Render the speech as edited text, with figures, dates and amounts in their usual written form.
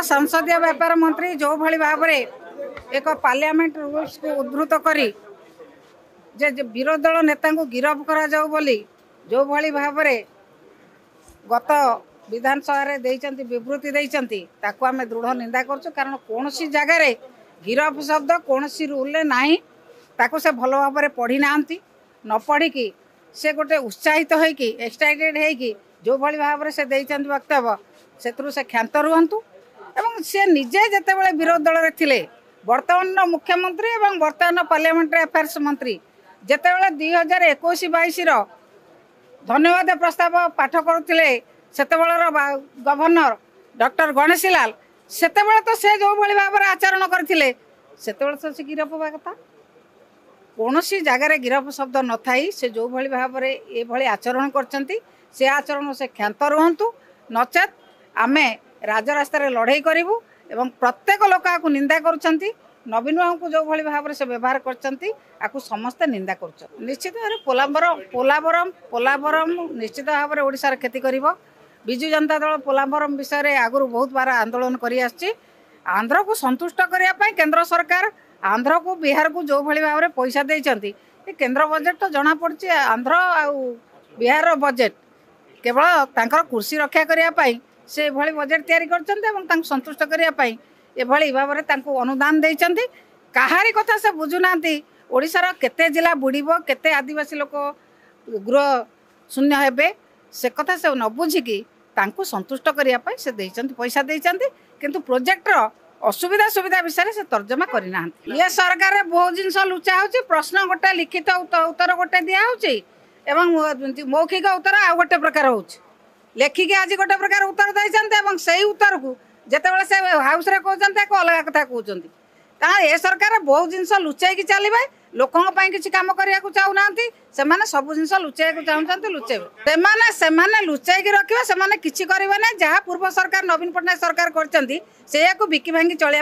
संसदीय व्यापार मंत्री जो भली भाव एक पार्लियामेंट रूल्स को उद्धृत करी जे विरोधी दल नेता को गिरफ करा जाऊ बोली जो भली भाव गत विधानसभा विवृत्ति देइचंती ताकू आमे दृढ़ निंदा करछु। कारण कौन सी जगार गिरफ शब्द कौन सी रूल नाही ताकू से भल भाव पढ़ी नांती न पढ़ी से गोटे उत्साहित होइकी एक्साइटेड होइकी जो भली भाव से देइचंती वक्तव्य सेतरु से क्षांत रुहंतु एवं से निजे जेतेबेले विरोधी दल रे थिले वर्तमान मुख्यमंत्री एवं वर्तमान पार्लियामेंट्री अफेयर्स मंत्री जेतेबेले 2021-22 रो धन्यवाद प्रस्ताव पाठ करुथिले सेतेबेलर गवर्नर डॉक्टर गणेशी लाल सेतेबेले तो से जो भली भाव आचरण करथिले सेतेबेले तो से गिरफ होबा कथा कौन सी जगार गिरफ शब्द न थाई से जो भली भाव ये भली आचरण करचंती से आचरण से क्षांत रुहंतु नचेत आमे राजरास्त लड़ाई करूँ एवं प्रत्येक लोक आपको निंदा करुँच नवीन बाबू को जो भली भाव से व्यवहार कर समस्ते निंदा कर निश्चित भाव पोलावरम निश्चित भाव में ओडिशार क्षति कर विजु जनता दल पोलावरम विषय आगु बहुत बार आंदोलन कर आंध्र को संतुष्ट करने केंद्र सरकार आंध्र को बिहार को जो भली भाव में पैसा देइचंती केंद्र बजेट तो जना पड़ी आंध्र आ बिहार बजेट केवल तांकर कुर्सी रक्षा करने से भली बजेट तैयारी कर संतुष्ट करने ये भाव में अनुदान देइचंती कहारी कथा से बुझुना ओडिशार केते जिला बुड़ब केते आदिवासी लोक गृह शून्य हेबे से कथा से न बुझिकी संतुष्ट करने से पैसा देइचंती किंतु प्रोजेक्टर असुविधा सुविधा विषय से तर्जमा करना ये सरकार बहुत जिन लुचा हो प्रश्न गोटे लिखित उत्तर गोटे दिखाई मौखिक उत्तर आ गोटे प्रकार हो लेखिकी आज गोटे प्रकार उत्तर देते से उत्तर को जिते से हाउस रे कहते अलग कथा कहते ए सरकार बहुत जिन लुचाई चलिए लोकों किसी कम करने को चाहूना से सब जिन लुचाई चाहते लुचेबे से लुचाई रखिए से किसी करेंगे जहाँ पूर्व सरकार नवीन पट्टनायक सरकार कर बिकी भांगी चलिए।